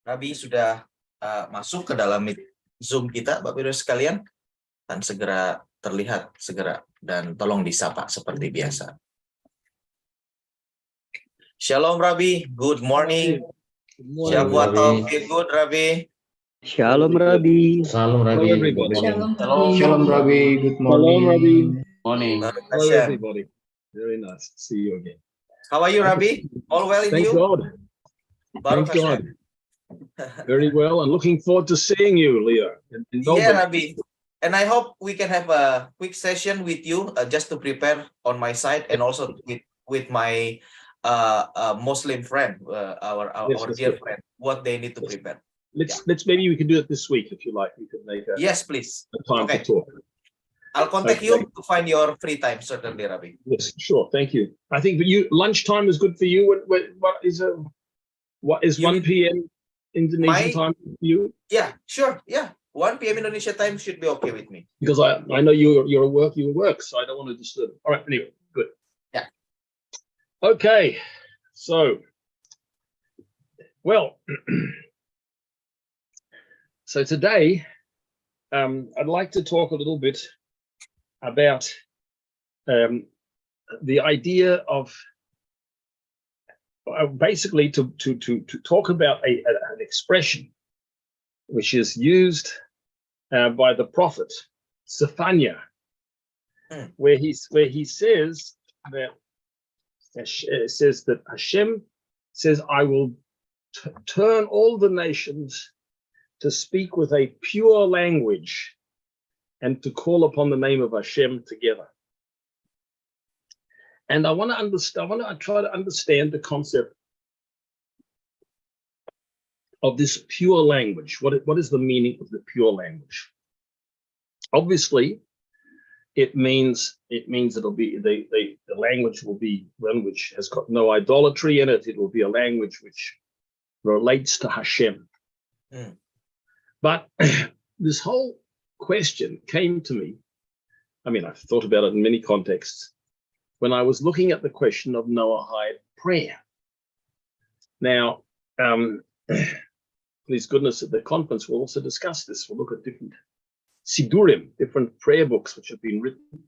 Rabi sudah masuk ke dalam Zoom kita, Bapak Ibu sekalian, dan segera terlihat segera dan tolong disapa seperti biasa. Shalom Rabi, good morning. Shabbat Taufik, good Rabi. Shalom Rabi. Shalom Rabi. Everybody. Shalom Rabi. Good morning. Shalom Rabi. Morning. Hello everybody. Very nice to see you again. How are you, Rabi? All well in Thank you? God. Thank God. Very well, and looking forward to seeing you, Leo. In Yeah, Melbourne. Rabi. And I hope we can have a quick session with you just to prepare on my side and also with my Muslim friend, our dear friend, what they need to prepare. Let's maybe we can do it this week if you like. We could make yes, please. a time to talk. I'll contact you to find your free time, certainly, Rabi. Yes, sure. Thank you. I think that lunchtime is good for you. What is 1 p.m. Indonesian time for you? Yeah, sure. Yeah, 1 p.m. Indonesia time should be okay with me. Because I know you're at work. You work, so I don't want to disturb. All right. Anyway, good. Yeah. Okay. So, well, so today I'd like to talk a little bit about the idea of basically to talk about an expression which is used by the prophet Zephaniah, where he says that Hashem says, "I will turn all the nations to speak with a pure language and to call upon the name of Hashem together." And I want to understand. I want to try to understand the concept of this pure language. What is the meaning of the pure language? Obviously, it means it'll be the language will be one which has got no idolatry in it. It will be a language which relates to Hashem. But this whole question came to me. I mean, I've thought about it in many contexts when I was looking at the question of Noahide prayer. Now, please goodness, at the conference we'll also discuss this. We'll look at different Sidurim, different prayer books which have been written,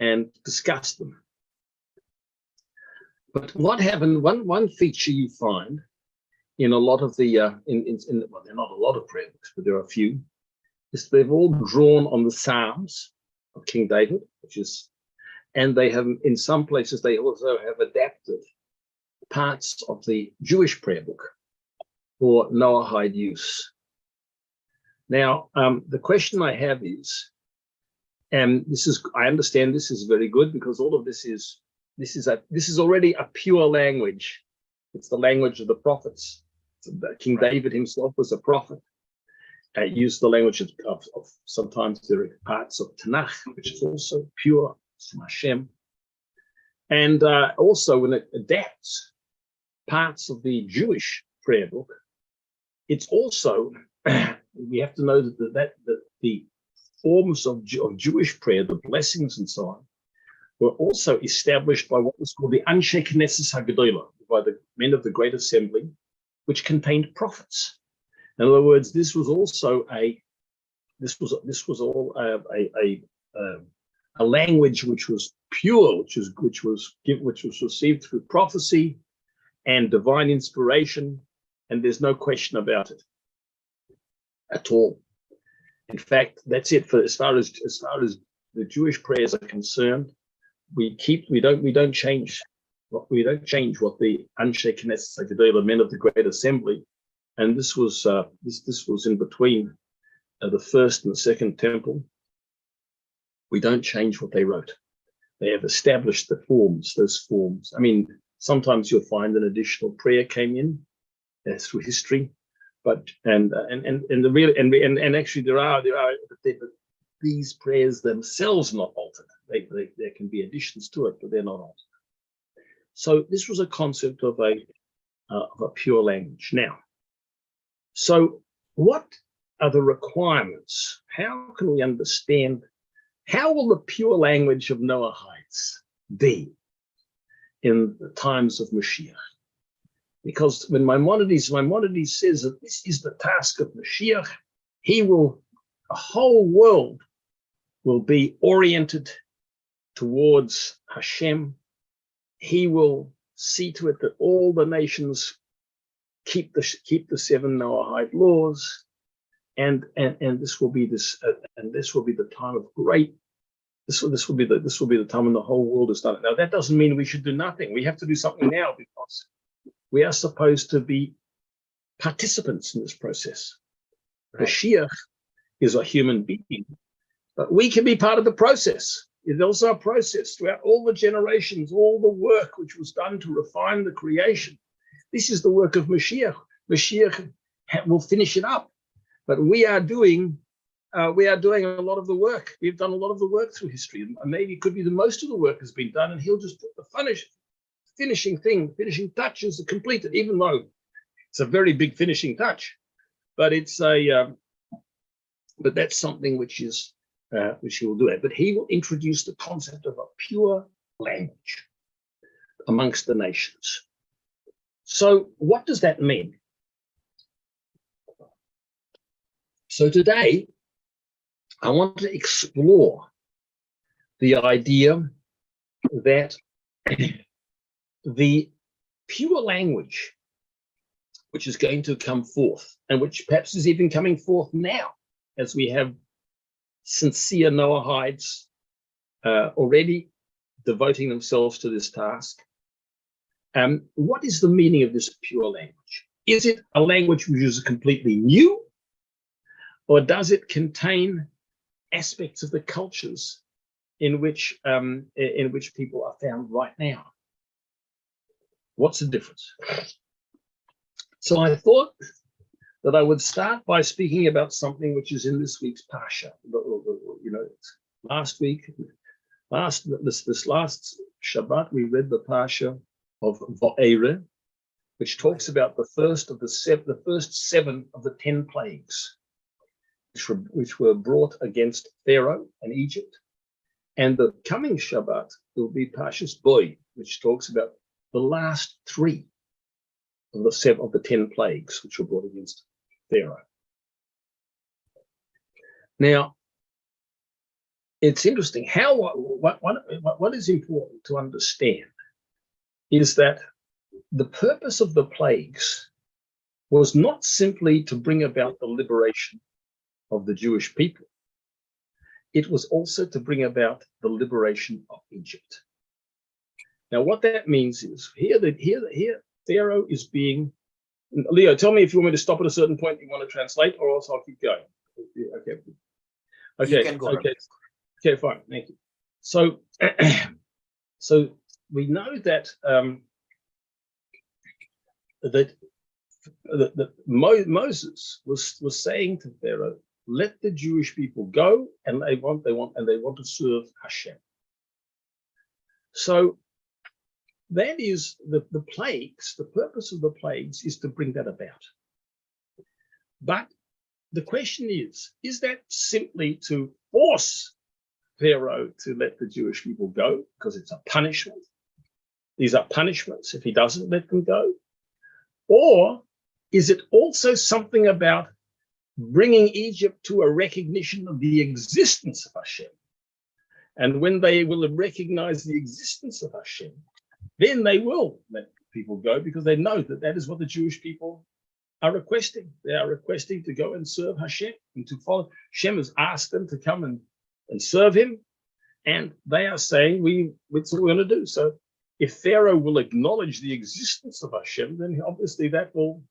and discuss them. But what happened? One feature you find in a lot of the well, there are not a lot of prayer books, but there are a few, is they've all drawn on the Psalms of King David, and they have, in some places, they also have adapted parts of the Jewish prayer book for Noahide use. Now, the question I have is, and I understand this is very good because all of this is already a pure language. It's the language of the prophets. King David himself was a prophet. Used the language of sometimes there are parts of Tanakh, which is also pure from Hashem. And also when it adapts parts of the Jewish prayer book, it's also, we have to know that the forms of Jewish prayer, the blessings and so on, were also established by what was called the Anshe Knesset HaGedolah, by the men of the Great Assembly, which contained prophets. In other words, this was also a language which was pure, which was received through prophecy and divine inspiration, and there's no question about it at all. In fact, that's it for as far as the Jewish prayers are concerned. We don't change what the Anshe Knesset HaGedolah, men of the Great Assembly, and this was in between the first and the second temple. We don't change what they wrote. They have established the forms, those forms. I mean, sometimes you'll find an additional prayer came in through history, but actually there are these prayers themselves not altered. There can be additions to it, but they're not altered. So this was a concept of a pure language. Now, so what are the requirements? How can we understand? How will the pure language of Noahides be in the times of Mashiach? Because when Maimonides says that this is the task of Mashiach, the whole world will be oriented towards Hashem. He will see to it that all the nations keep the 7 Noahide laws, and this will be the time of great. This will be the time when the whole world is done. Now that doesn't mean we should do nothing. We have to do something now because we are supposed to be participants in this process. Right. Mashiach is a human being, but we can be part of the process. It's also a process throughout all the generations, all the work which was done to refine the creation. This is the work of Mashiach. Mashiach will finish it up, but we are doing a lot of the work. We've done a lot of the work through history, and maybe it could be the most of the work has been done, and he'll just put the finishing touches to complete it, even though it's a very big finishing touch. But it's but that's something which he will do it. But he will introduce the concept of a pure language amongst the nations. So what does that mean? So today, I want to explore the idea that the pure language which is going to come forth, and which perhaps is even coming forth now, as we have sincere Noahides already devoting themselves to this task. What is the meaning of this pure language? Is it a language which is completely new, or does it contain aspects of the cultures in which people are found right now? What's the difference? So I thought that I would start by speaking about something which is in this week's Parsha. You know, last Shabbat, we read the Parsha of Va'era, which talks about the first 7 of the 10 plagues, which were brought against Pharaoh and Egypt. And the coming Shabbat will be Parshas Boy, which talks about the last 3 of the 10 plagues which were brought against Pharaoh. Now, it's interesting how what is important to understand is that the purpose of the plagues was not simply to bring about the liberation of the Jewish people. It was also to bring about the liberation of Egypt. Now, what that means is here Pharaoh is being. Leo, tell me if you want me to stop at a certain point you want to translate, or else I'll keep going. Okay. You can go on. Okay, fine. Thank you. So, so we know that Moses was saying to Pharaoh, "Let the Jewish people go, and they want to serve Hashem." So that is the plagues. The purpose of the plagues is to bring that about. But the question is that simply to force Pharaoh to let the Jewish people go because it's a punishment? These are punishments if he doesn't let them go. Or is it also something about bringing Egypt to a recognition of the existence of Hashem? And when they will recognize the existence of Hashem, then they will let people go, because they know that that is what the Jewish people are requesting. They are requesting to go and serve Hashem and to follow. Hashem has asked them to come and serve him, and they are saying, that's what we're going to do. So if Pharaoh will acknowledge the existence of Hashem, then obviously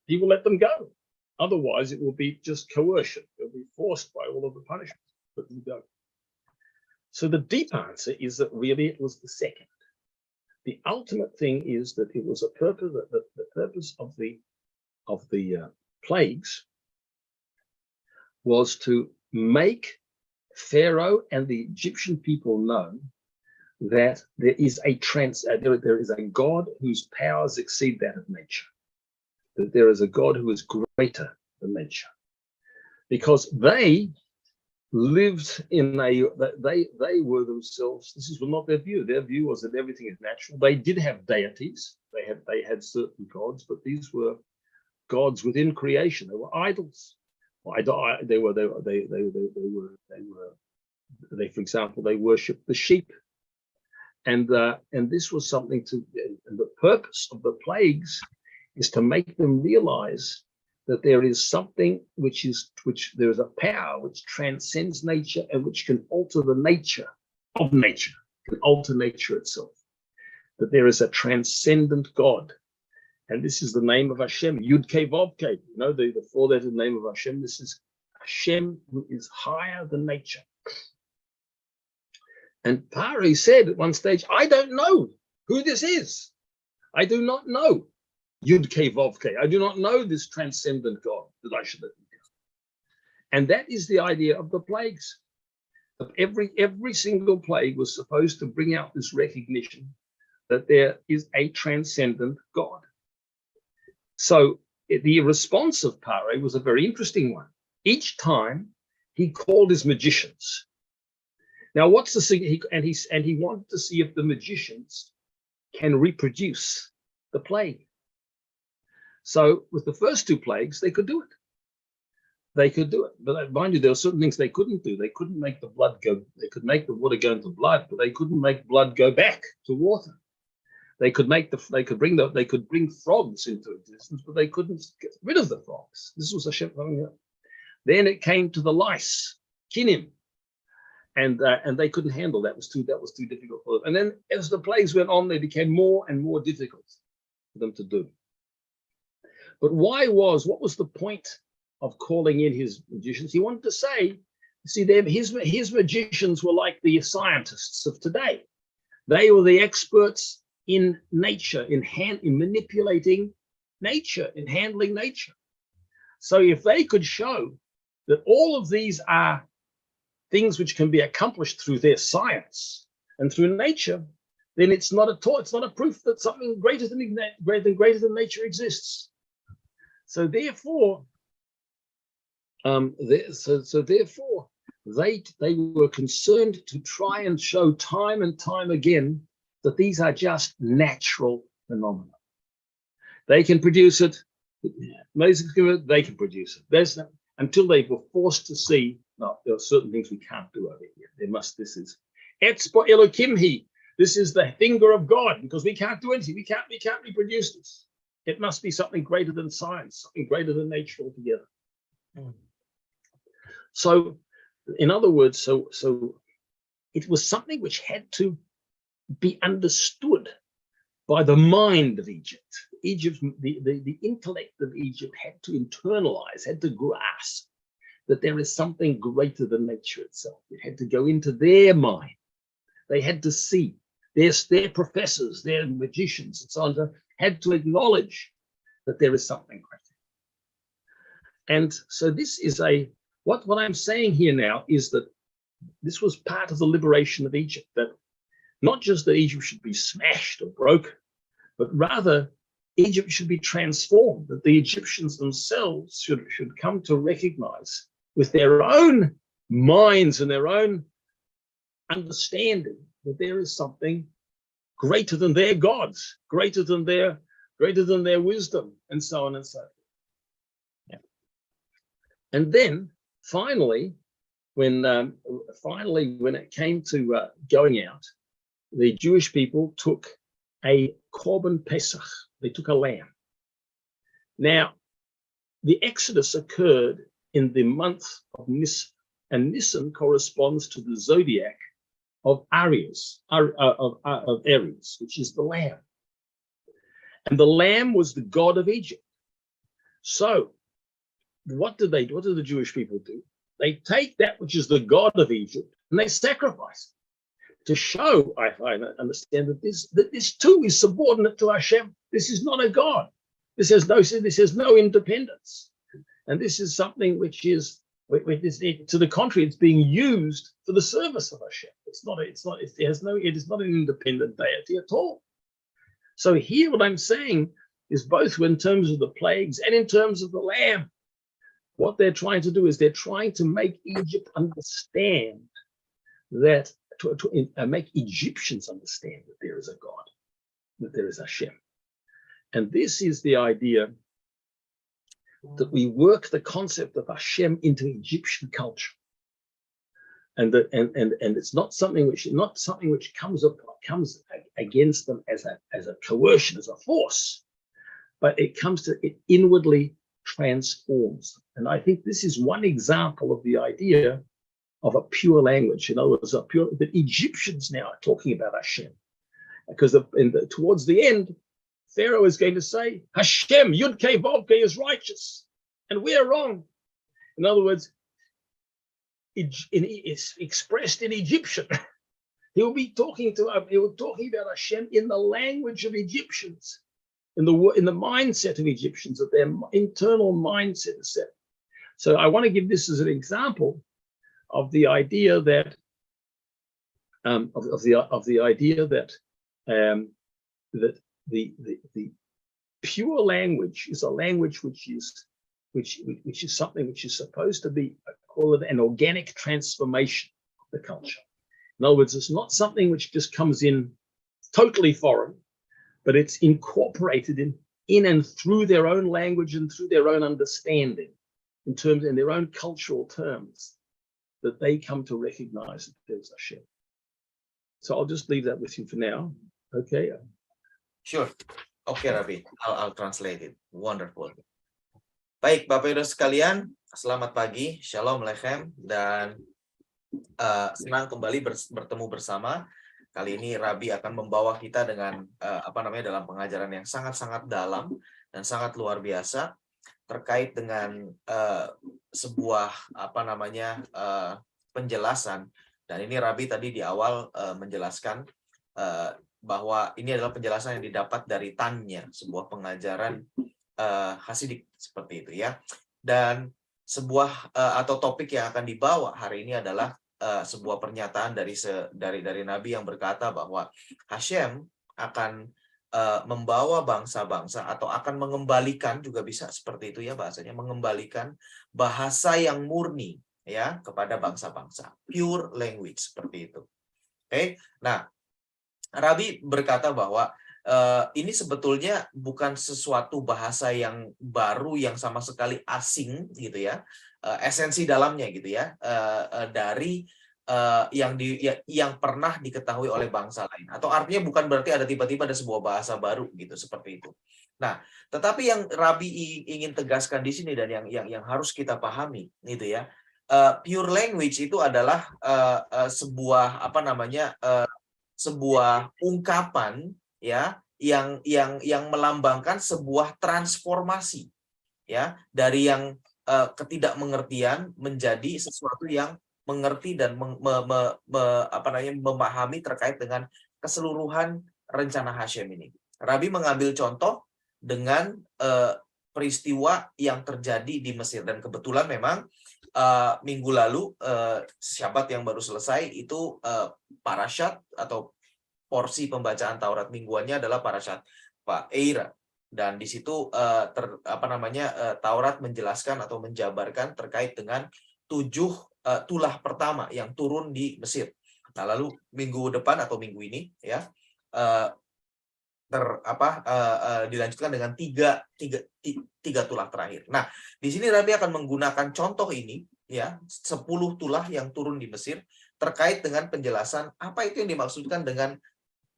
he will let them go. Otherwise, it will be just coercion. It will be forced by all of the punishments. Let them go. So the deep answer is that really it was the second. The ultimate thing is that it was a purpose. The purpose of the plagues was to make Pharaoh and the Egyptian people know that there is a God whose powers exceed that of nature. That there is a God who is greater than nature, because they lived in they were themselves, this is not their view. Their view was that everything is natural. They did have deities. They had certain gods, but these were gods within creation. They were idols. For example, they worshipped the sheep. And this was something and the purpose of the plagues is to make them realize that there is something which there is a power which transcends nature and which can alter the nature of nature, can alter nature itself. That there is a transcendent God. And this is the name of Hashem, Yud Kei Vav Kei. You know, the four-letter name of Hashem. This is Hashem who is higher than nature. And Pari said at one stage, I don't know who this is. I do not know Yud Kei Vav Kei. I do not know this transcendent God that I should let him go. And that is the idea of the plagues. Of every single plague was supposed to bring out this recognition that there is a transcendent God. So the response of Pari was a very interesting one. Each time he called his magicians. Now, what's the and he wanted to see if the magicians can reproduce the plague. So with the first two plagues, they could do it. They could do it, but mind you, there were certain things they couldn't do. They couldn't make the blood go. They could make the water go into blood, but they couldn't make blood go back to water. They could bring frogs into existence, but they couldn't get rid of the frogs. This was a ship coming up. Then it came to the lice, kinim, and they couldn't handle that. That was too difficult for them. And then as the plagues went on, they became more and more difficult for them to do. But what was the point of calling in his magicians? He wanted to say, see, his magicians were like the scientists of today. They were the experts in nature, in manipulating nature, in handling nature. So if they could show that all of these are things which can be accomplished through their science and through nature, then it's not a proof that something greater than nature exists. So therefore, they were concerned to try and show time and time again that these are just natural phenomena. They can produce it. They can produce it. Until they were forced to see, no, there are certain things we can't do over here. This is Etzbo Elokimhi. This is the finger of God, because we can't do anything. We can't reproduce this. It must be something greater than science, something greater than nature altogether. So, in other words, so it was something which had to be understood by the mind of Egypt. The intellect of Egypt had to internalize, had to grasp that there is something greater than nature itself. It had to go into their mind. They had to see. Their professors, their magicians, and so on, had to acknowledge that there is something greater. And so this is what I'm saying here now is that this was part of the liberation of Egypt, that not just that Egypt should be smashed or broken, but rather Egypt should be transformed, that the Egyptians themselves should come to recognize with their own minds and their own understanding that there is something greater than their gods, greater than their wisdom, and so on and so forth. Yeah. And then finally, when it came to going out, the Jewish people took a Korban Pesach. They took a lamb. Now, the Exodus occurred in the month of Nisan, and Nisan corresponds to the zodiac of Aries, which is the lamb. And the lamb was the god of Egypt. So, what did the Jewish people do? They take that which is the god of Egypt and they sacrifice it. To show, I understand that this too is subordinate to Hashem. This is not a God. This has no independence, and this is something which is to the contrary. It's being used for the service of Hashem. It is not an independent deity at all. So here, what I'm saying is both in terms of the plagues and in terms of the lamb. what they're trying to do is they're trying to make Egypt understand that, make Egyptians understand that there is a God, that there is Hashem. And this is the idea that we work the concept of Hashem into Egyptian culture. And it's not something which comes against them as a coercion, as a force, but it inwardly transforms. And I think this is one example of the idea of a pure language. In other words, that Egyptians now are talking about Hashem, because towards the end, Pharaoh is going to say, Hashem, Yud Kei Vav Kei is righteous, and we are wrong. In other words, it's expressed in Egyptian. He will be talking about Hashem in the language of Egyptians, in the mindset of Egyptians, that their internal mindset is set. So I want to give this as an example of the idea that the pure language is a language which is something which is supposed to be, I call it, an organic transformation of the culture. In other words, it's not something which just comes in totally foreign, but it's incorporated in and through their own language and through their own understanding, in their own cultural terms, that they come to recognize that there's Hashem. So I'll just leave that with you for now. Okay. Sure. Okay, Rabbi. I'll translate it. Wonderful. Baik, Bapak Ibu sekalian, selamat pagi, Shalom Lechem, dan senang kembali bertemu bersama. Kali ini Rabbi akan membawa kita dengan dalam pengajaran yang sangat-sangat dalam dan sangat luar biasa terkait dengan sebuah penjelasan. Dan ini Rabbi tadi di awal menjelaskan bahwa ini adalah penjelasan yang didapat dari Tanya, sebuah pengajaran Hasidik seperti itu ya. Dan sebuah atau topik yang akan dibawa hari ini adalah sebuah pernyataan dari Nabi yang berkata bahwa Hashem akan membawa bangsa-bangsa atau akan mengembalikan, juga bisa seperti itu ya bahasanya, mengembalikan bahasa yang murni ya kepada bangsa-bangsa, pure language seperti itu. Oke. Nah, Rabbi berkata bahwa ini sebetulnya bukan sesuatu bahasa yang baru yang sama sekali asing gitu ya, esensi dalamnya gitu ya, dari yang pernah diketahui oleh bangsa lain, atau artinya bukan berarti ada tiba-tiba ada sebuah bahasa baru gitu seperti itu. Nah, tetapi yang Rabbi ingin tegaskan di sini dan yang harus kita pahami gitu ya, pure language itu adalah sebuah sebuah ungkapan ya yang melambangkan sebuah transformasi ya dari yang ketidakmengertian menjadi sesuatu yang mengerti dan memahami terkait dengan keseluruhan rencana Hashem ini. Rabbi mengambil contoh dengan peristiwa yang terjadi di Mesir, dan kebetulan memang minggu lalu Syabat yang baru selesai itu parashat atau porsi pembacaan Taurat mingguannya adalah parashat Eira, dan di situ Taurat menjelaskan atau menjabarkan terkait dengan 7 tulah pertama yang turun di Mesir. Nah, lalu minggu depan atau minggu ini ya dilanjutkan dengan tiga tulah terakhir. Nah, di sini Rabbi akan menggunakan contoh ini ya, 10 tulah yang turun di Mesir terkait dengan penjelasan apa itu yang dimaksudkan dengan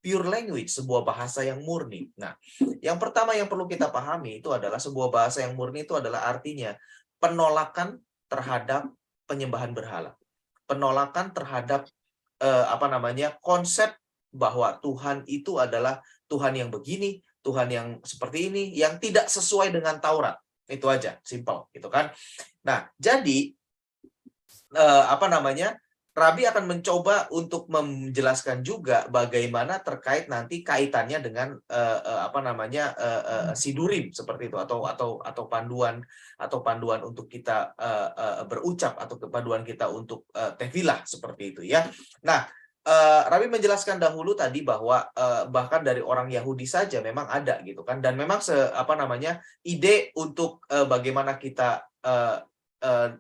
pure language, sebuah bahasa yang murni. Nah, yang pertama yang perlu kita pahami itu adalah sebuah bahasa yang murni itu adalah artinya penolakan terhadap penyembahan berhala. Penolakan terhadap konsep bahwa Tuhan itu adalah Tuhan yang begini, Tuhan yang seperti ini, yang tidak sesuai dengan Taurat. Itu aja, simple gitu kan. Nah, jadi Rabbi akan mencoba untuk menjelaskan juga bagaimana terkait nanti kaitannya dengan sidurim seperti itu, atau panduan untuk kita berucap, atau panduan kita untuk tefilah seperti itu ya. Nah, Rabbi menjelaskan dahulu tadi bahwa bahkan dari orang Yahudi saja memang ada gitu kan, dan memang ide untuk bagaimana kita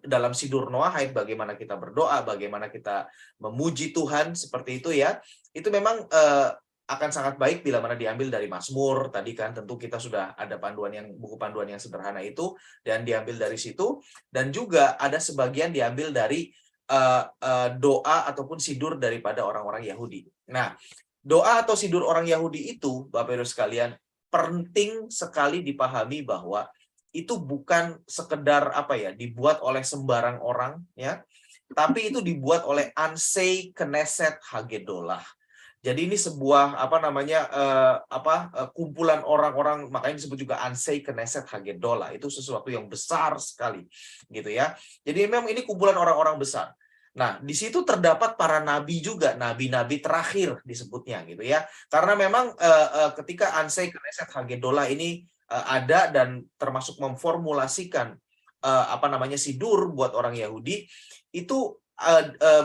dalam Shiur Noahide, bagaimana kita berdoa, bagaimana kita memuji Tuhan seperti itu ya, itu memang akan sangat baik bila mana diambil dari Mazmur tadi kan, tentu kita sudah ada buku panduan yang sederhana itu dan diambil dari situ, dan juga ada sebagian diambil dari doa ataupun sidur daripada orang-orang Yahudi. Nah, doa atau sidur orang Yahudi itu, Bapak Ibu sekalian, penting sekali dipahami bahwa itu bukan sekedar dibuat oleh sembarang orang ya, tapi itu dibuat oleh Ansei Knesset Hagedolah. Jadi ini sebuah kumpulan orang-orang, makanya disebut juga Ansei Knesset Hagedolah. Itu sesuatu yang besar sekali gitu ya. Jadi memang ini kumpulan orang-orang besar. Nah, di situ terdapat para nabi juga, nabi-nabi terakhir disebutnya gitu ya. Karena memang ketika Ansei Knesset Hagedolah ini ada dan termasuk memformulasikan sidur buat orang Yahudi, itu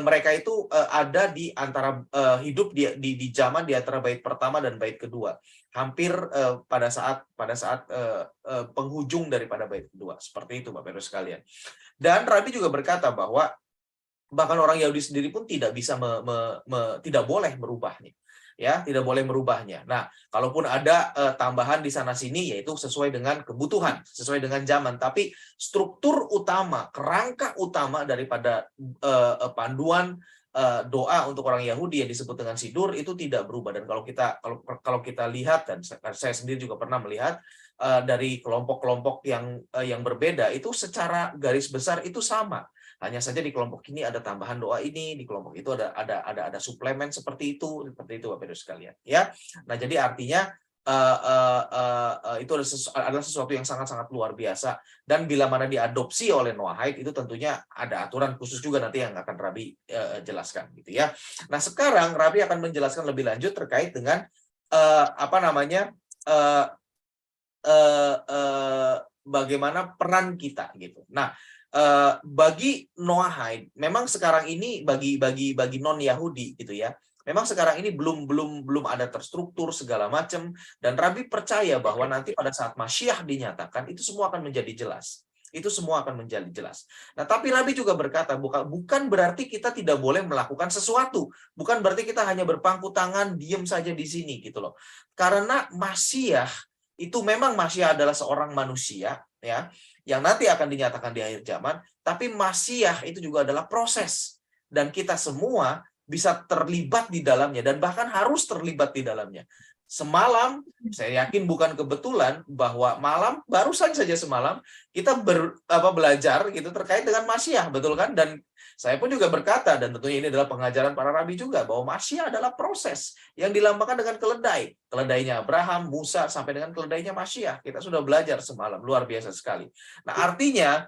mereka itu ada di antara hidup di zaman di antara bait pertama dan bait kedua, hampir pada saat penghujung daripada bait kedua, seperti itu Bapak Ibu sekalian. Dan Rabi juga berkata bahwa bahkan orang Yahudi sendiri pun tidak bisa tidak boleh merubahnya. Ya, tidak boleh merubahnya. Nah, kalaupun ada tambahan di sana sini, yaitu sesuai dengan kebutuhan, sesuai dengan zaman. Tapi struktur utama, kerangka utama daripada panduan doa untuk orang Yahudi yang disebut dengan sidur itu tidak berubah. Dan kalau kita lihat, dan saya sendiri juga pernah melihat dari kelompok-kelompok yang berbeda, itu secara garis besar itu sama. Hanya saja di kelompok ini ada tambahan doa ini, di kelompok itu ada suplemen seperti itu Bapak Ibu sekalian. Ya, nah jadi artinya itu adalah sesuatu yang sangat-sangat luar biasa. Dan bila mana diadopsi oleh Noahide, itu tentunya ada aturan khusus juga nanti yang akan Rabi jelaskan, gitu ya. Nah sekarang Rabi akan menjelaskan lebih lanjut terkait dengan bagaimana peran kita, gitu. Nah, bagi Noahide, memang sekarang ini bagi non Yahudi gitu ya, memang sekarang ini belum ada terstruktur segala macam, dan Rabi percaya bahwa nanti pada saat Masyiah dinyatakan itu semua akan menjadi jelas. Itu semua akan menjadi jelas. Nah, tapi Rabi juga berkata bukan berarti kita tidak boleh melakukan sesuatu, bukan berarti kita hanya berpangku tangan diam saja di sini gitu loh. Karena Masyiah itu memang Masyiah adalah seorang manusia ya, yang nanti akan dinyatakan di akhir zaman, tapi Masyiah itu juga adalah proses, dan kita semua bisa terlibat di dalamnya, dan bahkan harus terlibat di dalamnya. Semalam, saya yakin bukan kebetulan bahwa barusan saja semalam kita belajar gitu terkait dengan Masyiah, betul kan? Dan saya pun juga berkata, dan tentunya ini adalah pengajaran para rabi juga, bahwa Masyiah adalah proses yang dilambangkan dengan keledai. Keledainya Abraham, Musa, sampai dengan keledainya Masyiah. Kita sudah belajar semalam, luar biasa sekali. Nah, artinya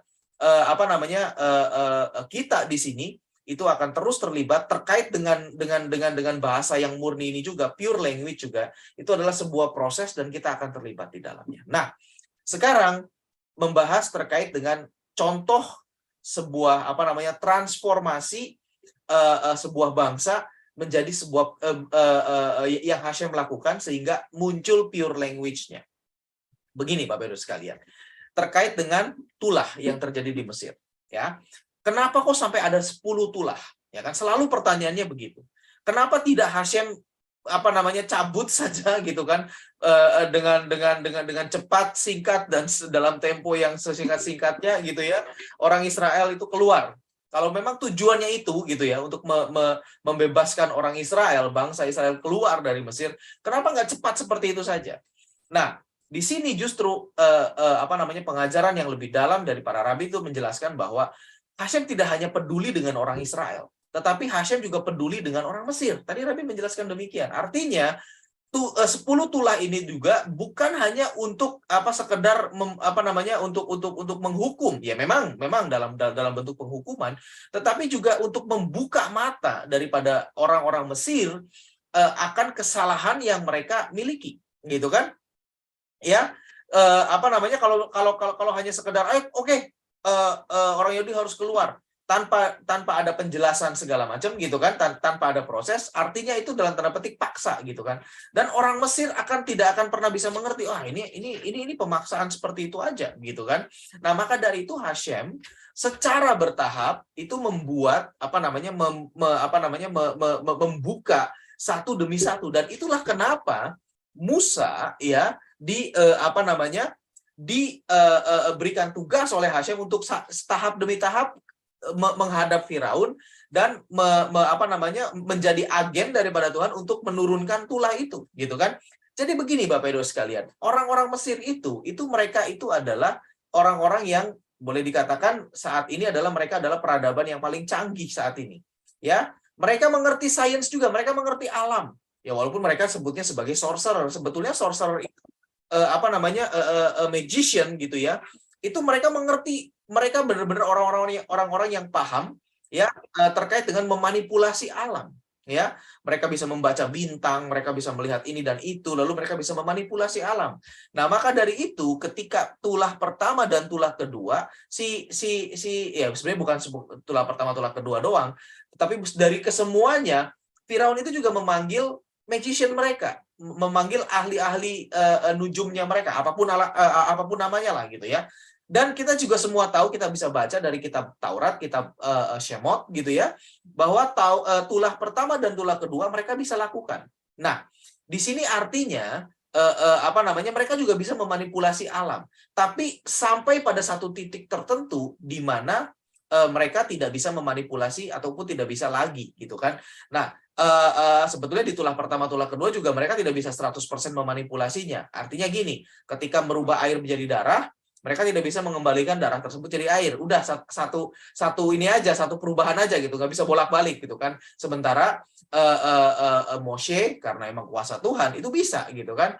kita di sini itu akan terus terlibat terkait dengan bahasa yang murni ini juga, pure language juga. Itu adalah sebuah proses dan kita akan terlibat di dalamnya. Nah, sekarang membahas terkait dengan contoh sebuah transformasi sebuah bangsa menjadi sebuah yang Hashem lakukan sehingga muncul pure language-nya. Begini Bapak Ibu sekalian, terkait dengan tulah yang terjadi di Mesir, ya. Kenapa kok sampai ada 10 tulah? Ya kan, selalu pertanyaannya begitu. Kenapa tidak Hashem cabut saja gitu kan, dengan cepat, singkat, dan dalam tempo yang sesingkat-singkatnya gitu ya, orang Israel itu keluar. Kalau memang tujuannya itu gitu ya, untuk membebaskan orang Israel, bangsa Israel keluar dari Mesir, kenapa nggak cepat seperti itu saja? Nah, di sini justru pengajaran yang lebih dalam dari para rabi itu menjelaskan bahwa Hashem tidak hanya peduli dengan orang Israel, tetapi Hashem juga peduli dengan orang Mesir. Tadi Rabi menjelaskan demikian. Artinya 10 tulah ini juga bukan hanya untuk sekedar untuk menghukum. Ya memang dalam bentuk penghukuman, tetapi juga untuk membuka mata daripada orang-orang Mesir akan kesalahan yang mereka miliki, gitu kan? Ya, kalau hanya sekedar oke, orang Yahudi harus keluar, tanpa ada penjelasan segala macam gitu kan, tanpa ada proses, artinya itu dalam tanda petik paksa gitu kan. Dan orang Mesir tidak akan pernah bisa mengerti, ini pemaksaan seperti itu aja gitu kan. Nah, maka dari itu Hashem secara bertahap itu membuat membuka satu demi satu, dan itulah kenapa Musa ya diberikan tugas oleh Hashem untuk tahap demi tahap menghadap Firaun dan menjadi agen daripada Tuhan untuk menurunkan tulah itu, gitu kan? Jadi begini Bapak Ibu sekalian, orang-orang Mesir itu mereka itu adalah orang-orang yang boleh dikatakan saat ini mereka adalah peradaban yang paling canggih saat ini. Ya, mereka mengerti sains juga, mereka mengerti alam. Ya, walaupun mereka sebutnya sebagai sorcerer, sebetulnya sorcerer itu magician gitu ya. Itu mereka mengerti, mereka benar-benar orang-orang yang paham ya terkait dengan memanipulasi alam. Ya, mereka bisa membaca bintang, mereka bisa melihat ini dan itu, lalu mereka bisa memanipulasi alam. Nah, maka dari itu ketika tulah pertama dan tulah kedua, ya sebenarnya bukan tulah pertama tulah kedua doang, tapi dari kesemuanya Firaun itu juga memanggil magician mereka, memanggil ahli-ahli nujumnya mereka, apapun namanya lah gitu ya. Dan kita juga semua tahu, kita bisa baca dari kitab Taurat, kitab Shemot gitu ya, bahwa tulah pertama dan tulah kedua mereka bisa lakukan. Nah, di sini artinya mereka juga bisa memanipulasi alam. Tapi sampai pada satu titik tertentu di mana mereka tidak bisa memanipulasi ataupun tidak bisa lagi gitu kan. Nah, sebetulnya di tulah pertama, tulah kedua juga mereka tidak bisa 100% memanipulasinya. Artinya gini, ketika merubah air menjadi darah, mereka tidak bisa mengembalikan darah tersebut jadi air. Udah satu ini aja, satu perubahan aja gitu, nggak bisa bolak-balik gitu kan. Sementara Moshe karena emang kuasa Tuhan itu bisa gitu kan.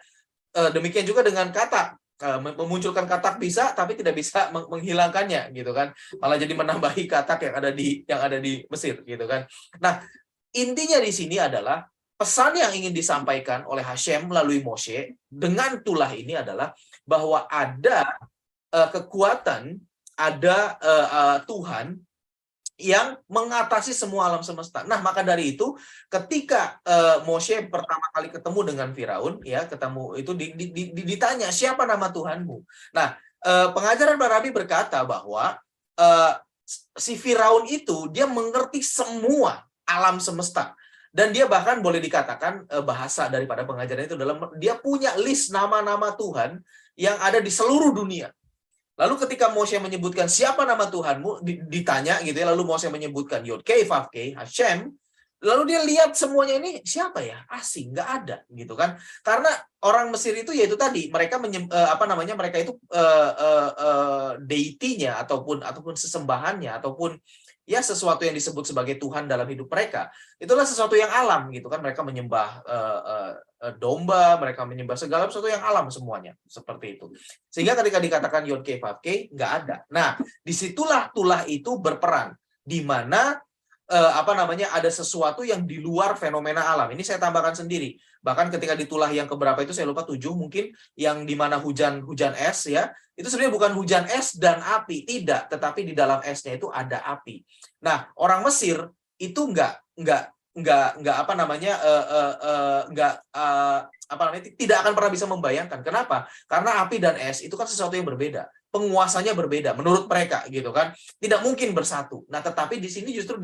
Demikian juga dengan katak, memunculkan katak bisa, tapi tidak bisa menghilangkannya gitu kan. Malah jadi menambahi katak yang ada di Mesir gitu kan. Nah, intinya di sini adalah pesan yang ingin disampaikan oleh Hashem melalui Moshe dengan tulah ini adalah bahwa ada kekuatan, ada Tuhan yang mengatasi semua alam semesta. Nah, maka dari itu ketika Moshe pertama kali ketemu dengan Firaun, ya ketemu itu ditanya siapa nama Tuhanmu. Nah, pengajaran Barabi berkata bahwa si Firaun itu dia mengerti semua alam semesta. Dan dia bahkan boleh dikatakan bahasa daripada pengajaran itu dalam dia punya list nama-nama Tuhan yang ada di seluruh dunia. Lalu ketika Moshe menyebutkan siapa nama Tuhanmu, ditanya gitu ya, lalu Moshe menyebutkan Yod-Kei, Vav-Kei, Hashem, lalu dia lihat semuanya ini siapa ya? Asing, nggak ada gitu kan. Karena orang Mesir itu yaitu tadi, mereka mereka itu deitinya ataupun sesembahannya ataupun ya sesuatu yang disebut sebagai Tuhan dalam hidup mereka. Itulah sesuatu yang alam gitu kan. Mereka menyembah domba, mereka menyembah segala sesuatu yang alam semuanya seperti itu. Sehingga ketika dikatakan Yod-Kei Vav-Kei nggak ada. Nah, disitulah tulah itu berperan, di mana ada sesuatu yang di luar fenomena alam. Ini saya tambahkan sendiri. Bahkan ketika di tulah yang keberapa itu saya lupa 7 mungkin, yang di mana hujan es ya. Itu sebenarnya bukan hujan es dan api, tidak, tetapi di dalam esnya itu ada api. Nah, orang Mesir itu tidak akan pernah bisa membayangkan. Kenapa? Karena api dan es itu kan sesuatu yang berbeda. Penguasanya berbeda menurut mereka gitu kan. Tidak mungkin bersatu. Nah, tetapi di sini justru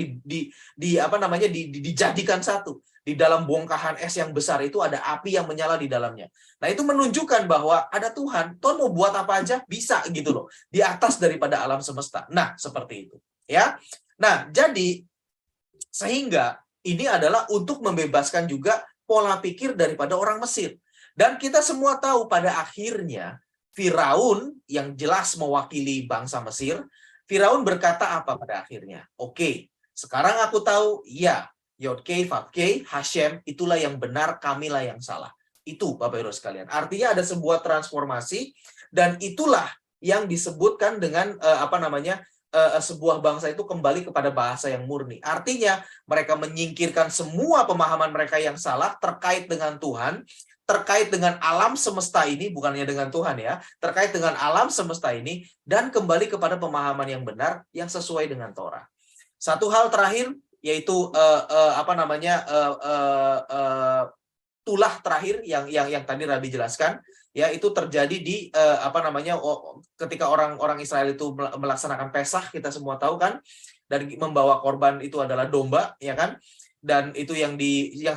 dijadikan satu. Di dalam bongkahan es yang besar itu ada api yang menyala di dalamnya. Nah, itu menunjukkan bahwa ada Tuhan. Tuhan mau buat apa aja bisa gitu loh. Di atas daripada alam semesta. Nah, seperti itu. Ya. Nah, jadi sehingga ini adalah untuk membebaskan juga pola pikir daripada orang Mesir. Dan kita semua tahu pada akhirnya Firaun yang jelas mewakili bangsa Mesir, Firaun berkata apa pada akhirnya? Oke, sekarang aku tahu, ya, Yod-Kei, Vav-Kei, Hashem, itulah yang benar, kamilah yang salah. Itu Bapak Ibu sekalian. Artinya ada sebuah transformasi, dan itulah yang disebutkan dengan sebuah bangsa itu kembali kepada bahasa yang murni. Artinya mereka menyingkirkan semua pemahaman mereka yang salah terkait dengan Tuhan, terkait dengan alam semesta ini, bukannya dengan Tuhan ya, terkait dengan alam semesta ini, dan kembali kepada pemahaman yang benar yang sesuai dengan Torah. Satu hal terakhir yaitu tulah terakhir yang tadi Rabi jelaskan, ya, itu terjadi di ketika orang Israel itu melaksanakan Pesah, kita semua tahu kan, dan membawa korban itu adalah domba, ya kan, dan itu yang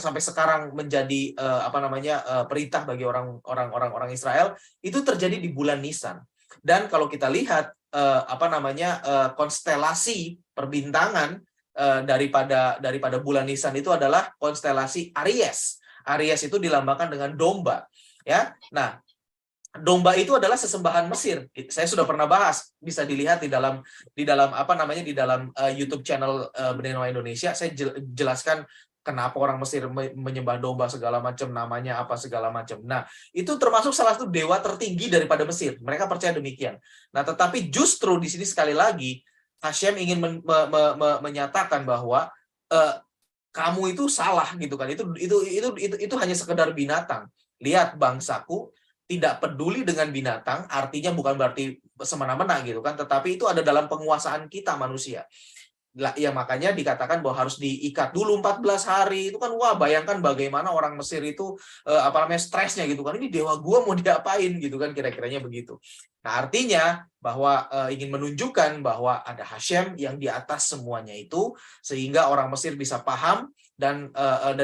sampai sekarang menjadi perintah bagi orang Israel, itu terjadi di bulan Nisan. Dan kalau kita lihat konstelasi perbintangan daripada bulan Nisan itu adalah konstelasi Aries. Aries itu dilambangkan dengan domba, ya. Nah, domba itu adalah sesembahan Mesir. Saya sudah pernah bahas, bisa dilihat di dalam YouTube channel Benih Noah Indonesia. Saya jelaskan kenapa orang Mesir menyembah domba segala macam, namanya apa segala macam. Nah, itu termasuk salah satu dewa tertinggi daripada Mesir. Mereka percaya demikian. Nah, tetapi justru di sini sekali lagi Hashem ingin menyatakan bahwa kamu itu salah gitu kan. Itu hanya sekedar binatang. Lihat, bangsaku tidak peduli dengan binatang, artinya bukan berarti semena-mena gitu kan, tetapi itu ada dalam penguasaan kita manusia. Ya makanya dikatakan bahwa harus diikat dulu 14 hari. Itu kan, wah, bayangkan bagaimana orang Mesir itu stresnya gitu kan. Ini dewa gua mau diapain gitu kan, kira-kiranya begitu. Nah, artinya bahwa ingin menunjukkan bahwa ada Hashem yang di atas semuanya itu, sehingga orang Mesir bisa paham, dan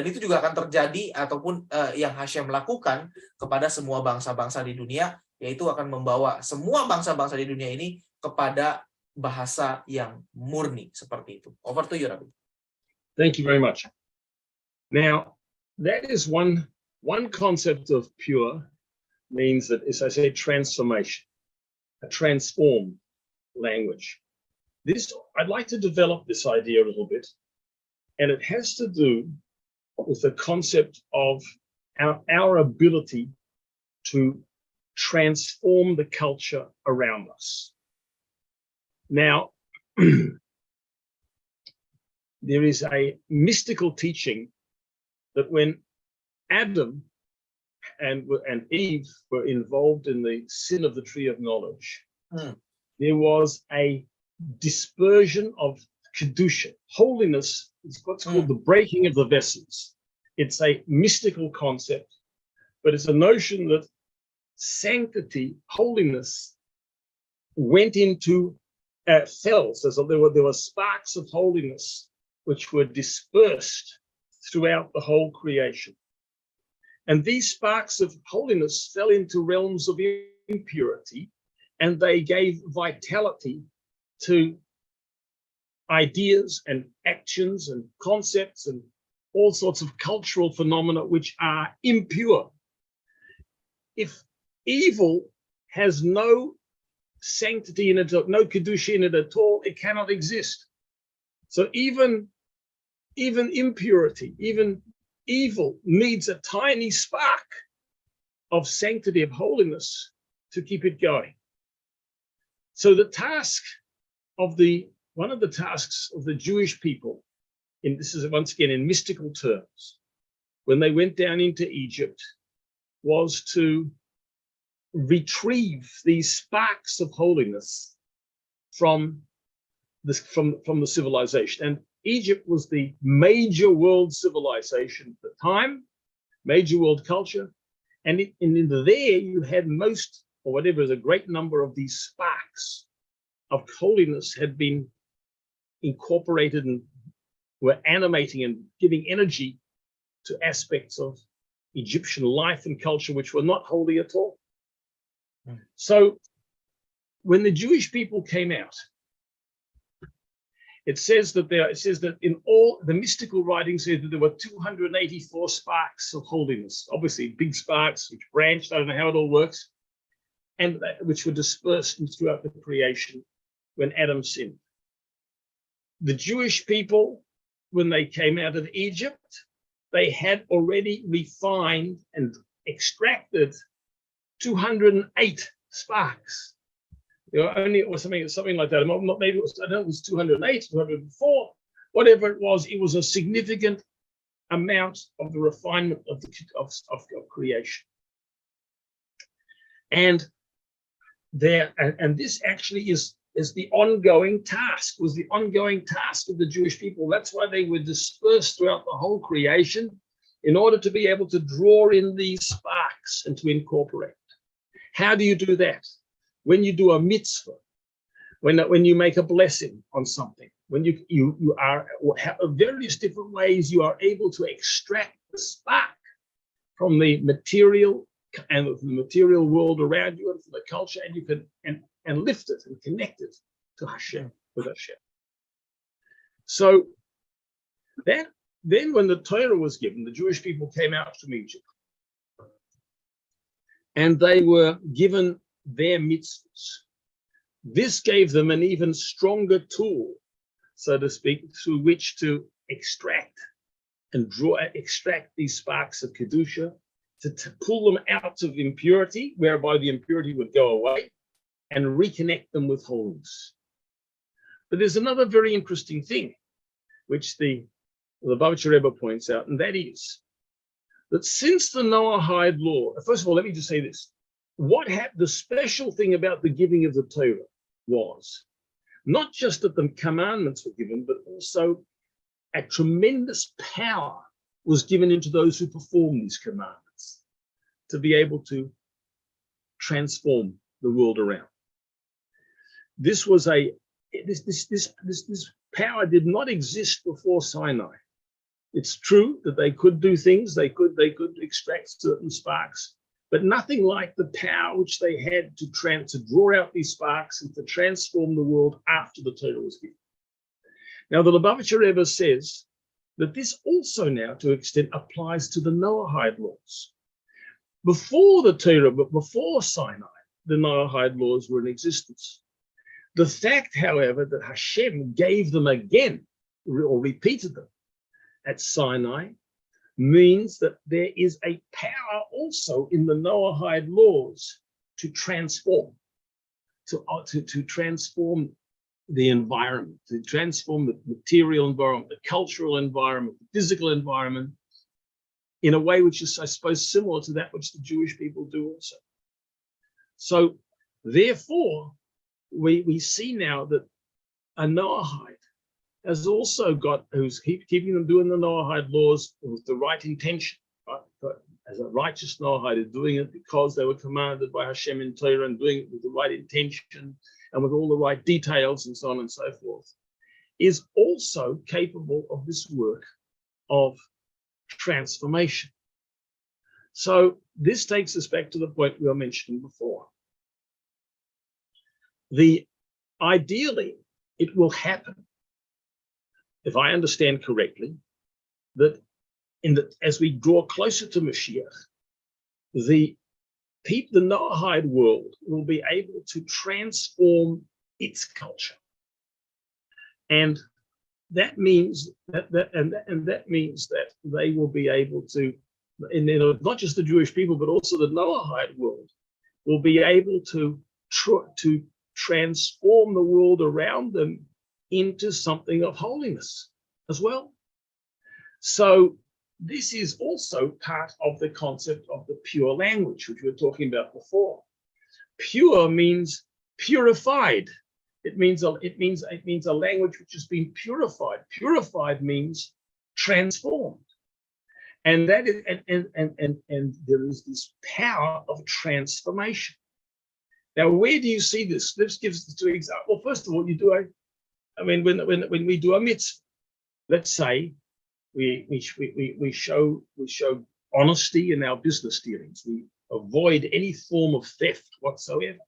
itu juga akan terjadi, ataupun yang Hashem lakukan kepada semua bangsa-bangsa di dunia, yaitu akan membawa semua bangsa-bangsa di dunia ini kepada bahasa yang murni seperti itu. Over to you, Rabbi. Thank you very much. Now, that is one concept of pure, means that, as I say, transformation, a transformed language. I'd like to develop this idea a little bit, and it has to do with the concept of our ability to transform the culture around us. Now, there is a mystical teaching that when Adam and Eve were involved in the sin of the tree of knowledge, there was a dispersion of kedusha. Holiness is what's called the breaking of the vessels. It's a mystical concept, but it's a notion that sanctity, holiness, went into cells. So there were sparks of holiness which were dispersed throughout the whole creation. And these sparks of holiness fell into realms of impurity, and they gave vitality to ideas and actions and concepts and all sorts of cultural phenomena which are impure. If evil has no sanctity in it, no kedusha in it at all, it cannot exist. So even impurity, even evil needs a tiny spark of sanctity, of holiness, to keep it going. So the task of one of the tasks of the Jewish people, and this is once again in mystical terms, when they went down into Egypt, was to retrieve these sparks of holiness from the civilization. And Egypt was the major world civilization at the time, major world culture, and in there you had most, or whatever, a great number of these sparks of holiness had been incorporated and were animating and giving energy to aspects of Egyptian life and culture which were not holy at all. So when the Jewish people came out, it says that in all the mystical writings say that there were 284 sparks of holiness, obviously big sparks which branched, I don't know how it all works, and which were dispersed throughout the creation when Adam sinned. The Jewish people, when they came out of Egypt, they had already refined and extracted 208 sparks. There were only, or something like that. Maybe it was, I don't know, it was 208, 204, whatever it was a significant amount of the refinement of creation. And this actually is is the ongoing task, was the ongoing task of the Jewish people. That's why they were dispersed throughout the whole creation, in order to be able to draw in these sparks and to incorporate. How do you do that? When you do a mitzvah, when you make a blessing on something, when you are various different ways you are able to extract the spark from the material and the material world around you and from the culture, and you can and lift it and connect it to Hashem, with Hashem. So that then when the Torah was given, the Jewish people came out from Egypt and they were given their mitzvahs. This gave them an even stronger tool, so to speak, through which to extract these sparks of Kedusha, to pull them out of impurity, whereby the impurity would go away, and reconnect them with holiness. But there's another very interesting thing, which the Lubavitcher Rebbe points out, and that is that since the Noahide law, first of all, let me just say this. What happened, the special thing about the giving of the Torah was not just that the commandments were given, but also a tremendous power was given into those who perform these commandments to be able to transform the world around. This was this power did not exist before Sinai. It's true that they could do things, they could extract certain sparks, but nothing like the power which they had to draw out these sparks and to transform the world after the Torah was given. Now, the Lubavitcher Rebbe says that this also now, to an extent, applies to the Noahide laws. Before the Torah, but before Sinai, the Noahide laws were in existence. The fact, however, that Hashem gave them again, or repeated them at Sinai, means that there is a power also in the Noahide laws to transform, to transform the environment, to transform the material environment, the cultural environment, the physical environment, in a way which is, I suppose, similar to that which the Jewish people do also. So, therefore, we see now that a Noahide has also got, who's keeping them doing the Noahide laws with the right intention, right? But as a righteous Noahide is doing it because they were commanded by Hashem in Torah and doing it with the right intention and with all the right details and so on and so forth, is also capable of this work of transformation. So this takes us back to the point we were mentioning before. Ideally, it will happen, if I understand correctly, that as we draw closer to Mashiach, the Noahide world will be able to transform its culture, and that means that they will be able to, and not just the Jewish people, but also the Noahide world will be able to transform the world around them into something of holiness as well. So this is also part of the concept of the pure language, which we were talking about before. Pure means purified. It means a language which has been purified. Purified means transformed. And that is and there is this power of transformation. Now, where do you see this? This gives us two examples. Well, first of all, when we do a mitzvah, let's say we show honesty in our business dealings. We avoid any form of theft whatsoever.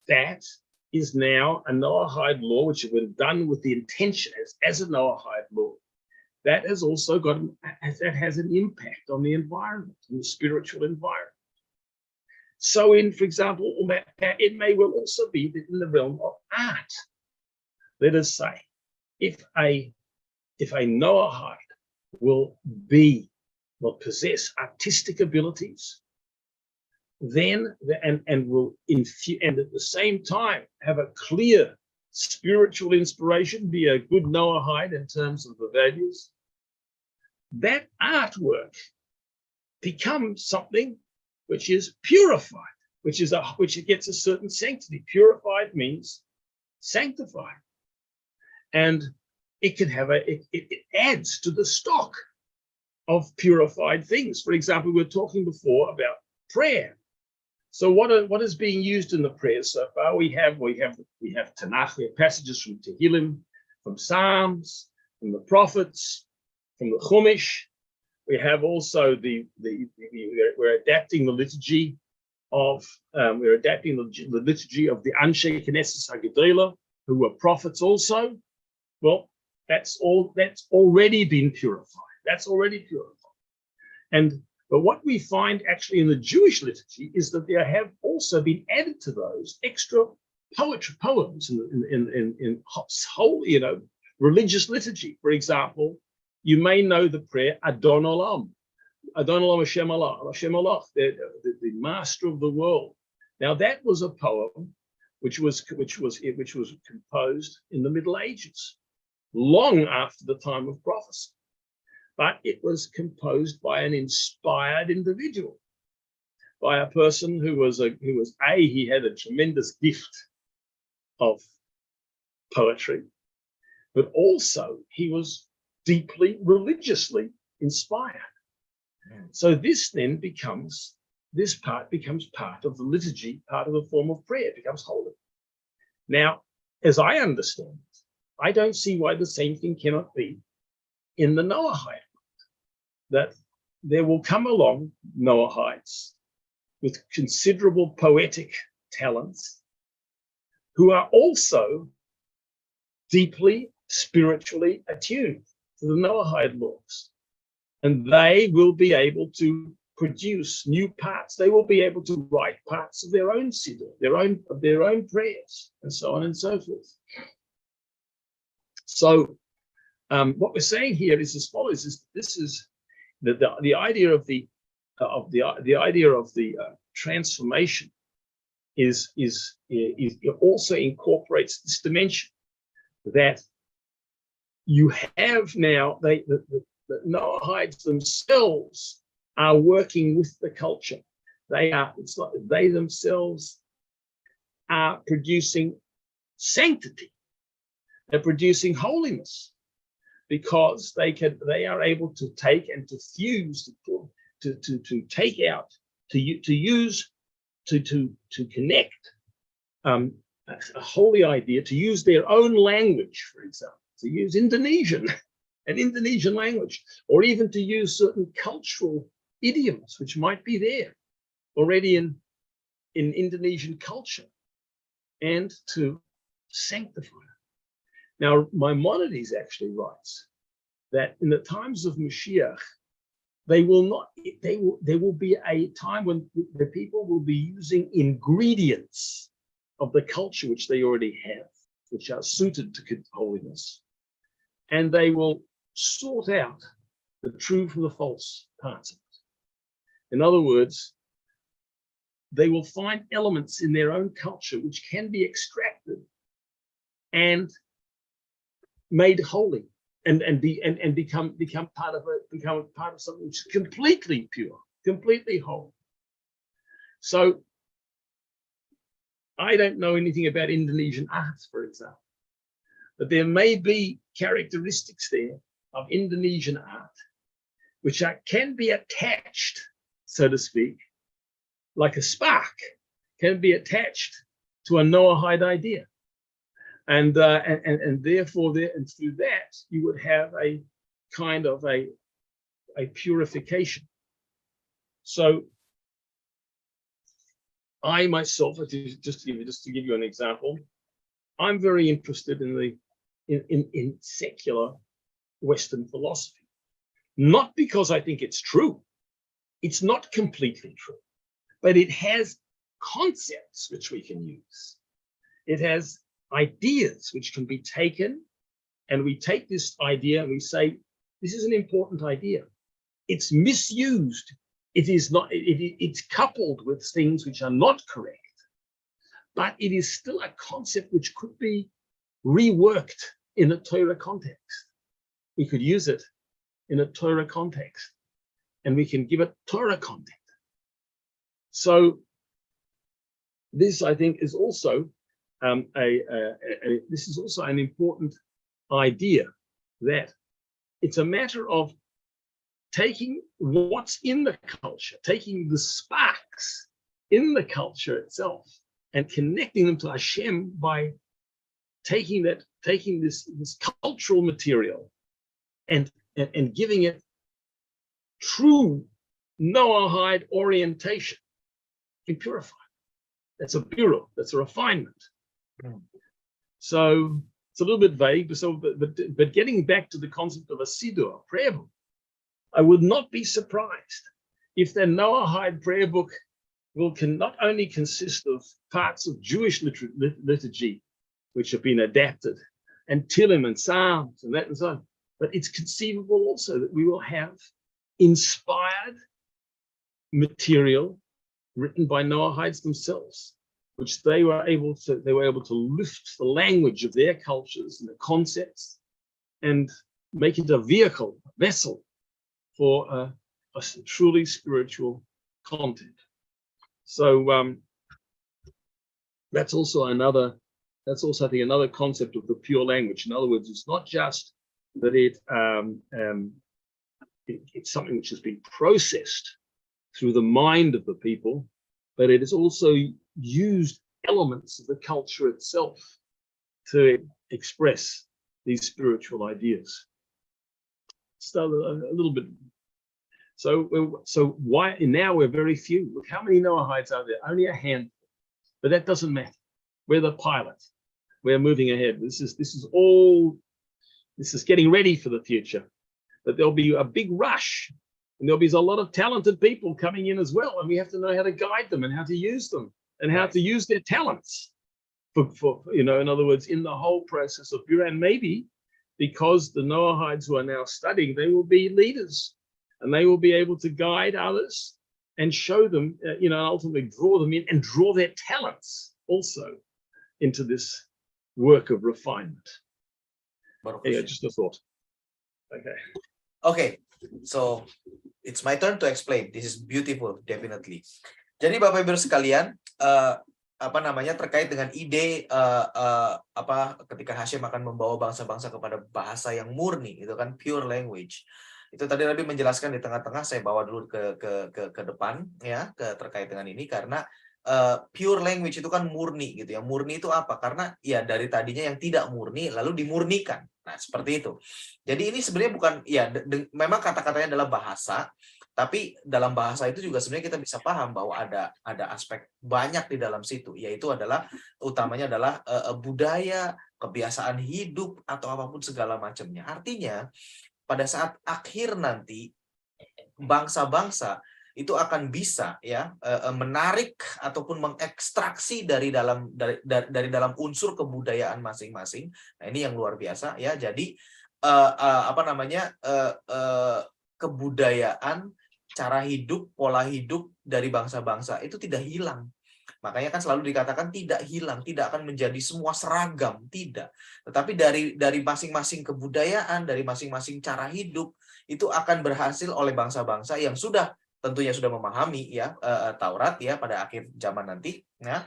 That is now a Noahide law, which has been done with the intention as a Noahide law. That has also an impact on the environment, on the spiritual environment. So, for example, it may well also be in the realm of art. Let us say, if a Noahide will possess artistic abilities, then will at the same time have a clear spiritual inspiration, be a good Noahide in terms of the values, that artwork becomes something which is purified, which gets a certain sanctity. Purified means sanctified. And it can have it adds to the stock of purified things. For example, we were talking before about prayer. So what is being used in the prayers so far? We have Tanakh, we have passages from Tehillim, from Psalms, from the prophets, from the Chumash. We have also we're adapting the liturgy of the liturgy of the Anshe Knesset HaGedolah, who were prophets also. Well, that's already been purified. That's already purified. But what we find actually in the Jewish liturgy is that there have also been added to those extra poems in whole, religious liturgy. For example, you may know the prayer Adon Olam, Adon Olam Hashem Allah, Hashem Allah, the master of the world. Now that was a poem which was composed in the Middle Ages, long after the time of prophecy. But it was composed by an inspired individual, by a person who he had a tremendous gift of poetry, but also he was deeply religiously inspired. So this part becomes part of the liturgy, part of the form of prayer, it becomes holy. Now, as I understand it, I don't see why the same thing cannot be in the Noahide, that there will come along Noahides with considerable poetic talents who are also deeply spiritually attuned to the Noahide laws. And they will be able to produce new parts. They will be able to write parts of their own siddur, their own prayers, and so on and so forth. So what we're saying here is as follows: this is the idea of the transformation is it also incorporates this dimension that you have now. The Noahides themselves are working with the culture. It's like they themselves are producing sanctity. They're producing holiness because they are able to take and to fuse, to take out, to connect a holy idea, to use their own language, for example, to use an Indonesian language, or even to use certain cultural idioms which might be there already in Indonesian culture, and to sanctify it. Now, Maimonides actually writes that in the times of Mashiach, there will be a time when the people will be using ingredients of the culture which they already have, which are suited to holiness, and they will sort out the true from the false parts of it. In other words, they will find elements in their own culture which can be extracted and made holy, and become part of something which is completely pure, completely whole. So I don't know anything about Indonesian art, for example, but there may be characteristics there of Indonesian art which can be attached, so to speak, like a spark, can be attached to a Noahide idea. And therefore, through that, you would have a kind of a purification. So I myself, just to give you an example, I'm very interested in secular Western philosophy, not because I think it's true. It's not completely true, but it has concepts which we can use. It has ideas which can be taken, and we take this idea and we say, this is an important idea. It's misused. It is not, it's coupled with things which are not correct, but it is still a concept which could be reworked in a Torah context. We could use it in a Torah context, and we can give it Torah content. So this, I think, is also this is also an important idea, that it's a matter of taking what's in the culture, taking the sparks in the culture itself, and connecting them to Hashem by taking this cultural material and giving it true Noahide orientation and purify. That's a bureau, that's a refinement. So it's a little bit vague, but getting back to the concept of a siddur, a prayer book, I would not be surprised if the Noahide prayer book can not only consist of parts of Jewish liturgy, which have been adapted, and Tillim and Psalms and that and so on, but it's conceivable also that we will have inspired material written by Noahides themselves, which they were able to lift the language of their cultures and the concepts and make it a vehicle, a vessel for a truly spiritual content. So that's also I think another concept of the pure language. In other words, it's not just that it's something which has been processed through the mind of the people, but it is also used elements of the culture itself to express these spiritual ideas. So a little bit. So why now we're very few? Look how many Noahides are there? Only a handful. But that doesn't matter. We're the pilot. We're moving ahead. This is getting ready for the future. But there'll be a big rush, and there'll be a lot of talented people coming in as well, and we have to know how to guide them and how to use them and how to use their talents for in other words, in the whole process of Bureau. And maybe because the Noahides who are now studying, they will be leaders, and they will be able to guide others and show them, ultimately draw them in and draw their talents also into this work of refinement. Anyway, just a thought. Okay, so it's my turn to explain. This is beautiful, definitely. Jadi Bapak Ibu sekalian, terkait dengan ide ketika Hashem akan membawa bangsa-bangsa kepada bahasa yang murni, itu kan pure language. Itu tadi Rabbi menjelaskan di tengah-tengah, saya bawa dulu ke depan ya, terkait dengan ini karena pure language itu kan murni gitu ya. Murni itu apa? Karena ya dari tadinya yang tidak murni lalu dimurnikan. Nah, seperti itu. Jadi ini sebenarnya bukan ya memang kata-katanya adalah bahasa, tapi dalam bahasa itu juga sebenarnya kita bisa paham bahwa ada aspek banyak di dalam situ, yaitu utamanya adalah budaya, kebiasaan hidup atau apapun segala macamnya. Artinya pada saat akhir nanti bangsa-bangsa itu akan bisa ya menarik ataupun mengekstraksi dari dalam unsur kebudayaan masing-masing. Nah, ini yang luar biasa ya. Jadi kebudayaan, cara hidup, pola hidup dari bangsa-bangsa itu tidak hilang. Makanya kan selalu dikatakan tidak hilang, tidak akan menjadi semua seragam, tidak. Tetapi dari masing-masing kebudayaan, dari masing-masing cara hidup itu akan berhasil oleh bangsa-bangsa yang tentunya sudah memahami ya Taurat ya pada akhir zaman nanti ya,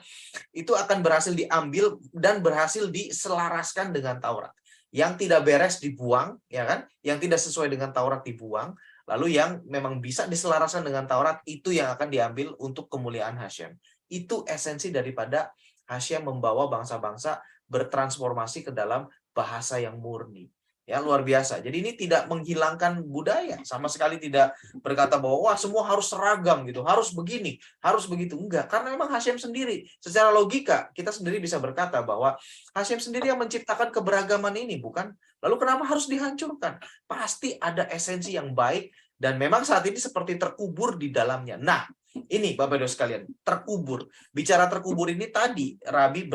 itu akan berhasil diambil dan berhasil diselaraskan dengan Taurat. Yang tidak beres dibuang ya kan, yang tidak sesuai dengan Taurat dibuang, lalu yang memang bisa diselaraskan dengan Taurat itu yang akan diambil untuk kemuliaan Hashem. Itu esensi daripada Hashem membawa bangsa-bangsa bertransformasi ke dalam bahasa yang murni. Ya, luar biasa. Jadi ini tidak menghilangkan budaya, sama sekali tidak berkata bahwa wah semua harus seragam gitu, harus begini, harus begitu. Enggak, karena memang Hashem sendiri secara logika kita sendiri bisa berkata bahwa Hashem sendiri yang menciptakan keberagaman ini, bukan? Lalu kenapa harus dihancurkan? Pasti ada esensi yang baik dan memang saat ini seperti terkubur di dalamnya. Nah, ini Bapak Ibu sekalian, terkubur. Bicara terkubur ini tadi Rabi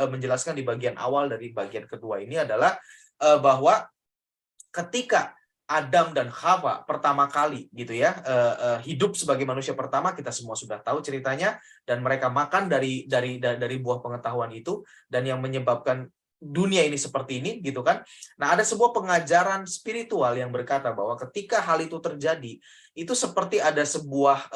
menjelaskan di bagian awal dari bagian kedua ini adalah bahwa ketika Adam dan Hawa pertama kali gitu ya hidup sebagai manusia pertama, kita semua sudah tahu ceritanya, dan mereka makan dari buah pengetahuan itu, dan yang menyebabkan dunia ini seperti ini gitu kan. Nah, ada sebuah pengajaran spiritual yang berkata bahwa ketika hal itu terjadi, itu seperti ada sebuah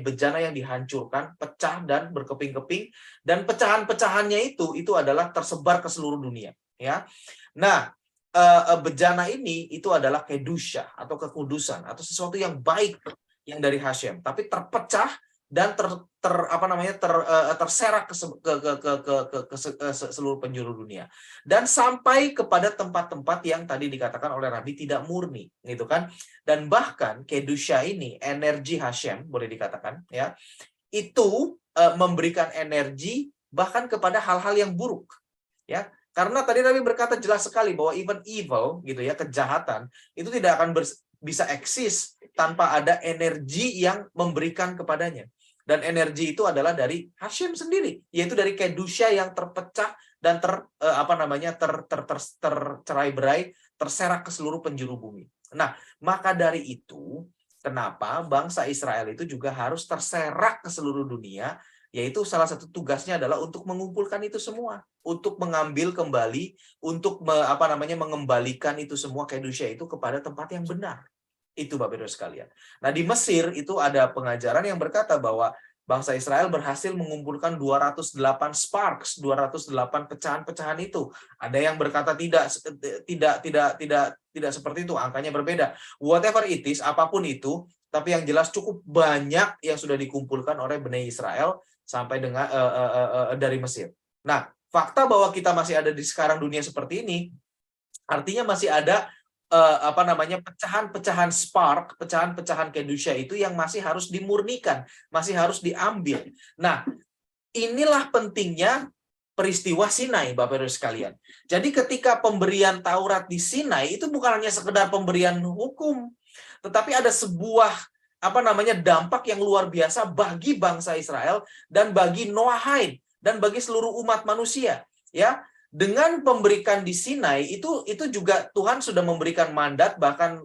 bejana yang dihancurkan, pecah dan berkeping-keping, dan pecahan-pecahannya itu adalah tersebar ke seluruh dunia, ya. Nah, bejana ini itu adalah kedusha atau kekudusan atau sesuatu yang baik yang dari Hashem, tapi terpecah dan terserak ke seluruh penjuru dunia, dan sampai kepada tempat-tempat yang tadi dikatakan oleh Rabbi tidak murni, gitu kan. Dan bahkan kedusha ini, energi Hashem boleh dikatakan, ya, itu memberikan energi bahkan kepada hal-hal yang buruk, ya. Karena tadi Rabbi berkata jelas sekali bahwa even evil, gitu ya, kejahatan itu tidak akan bisa eksis tanpa ada energi yang memberikan kepadanya. Dan energi itu adalah dari Hashem sendiri, yaitu dari kedusha yang terpecah dan tercerai-berai, terserak ke seluruh penjuru bumi. Nah, maka dari itu, kenapa bangsa Israel itu juga harus terserak ke seluruh dunia, yaitu salah satu tugasnya adalah untuk mengumpulkan itu semua, untuk mengambil kembali, untuk mengembalikan itu semua kedusha itu kepada tempat yang benar. Itu Bapak Ibu sekalian. Nah, di Mesir itu ada pengajaran yang berkata bahwa bangsa Israel berhasil mengumpulkan 208 sparks, 208 pecahan-pecahan itu. Ada yang berkata tidak seperti itu, angkanya berbeda. Whatever it is, apapun itu, tapi yang jelas cukup banyak yang sudah dikumpulkan oleh Bani Israel sampai dengan dari Mesir. Nah, fakta bahwa kita masih ada di sekarang dunia seperti ini, artinya masih ada pecahan-pecahan spark, pecahan-pecahan kedusha itu yang masih harus dimurnikan, masih harus diambil. Nah, inilah pentingnya peristiwa Sinai, Bapak Ibu sekalian. Jadi ketika pemberian Taurat di Sinai itu bukan hanya sekedar pemberian hukum, tetapi ada sebuah dampak yang luar biasa bagi bangsa Israel dan bagi Noahide dan bagi seluruh umat manusia, ya. Dengan memberikan di Sinai itu juga Tuhan sudah memberikan mandat, bahkan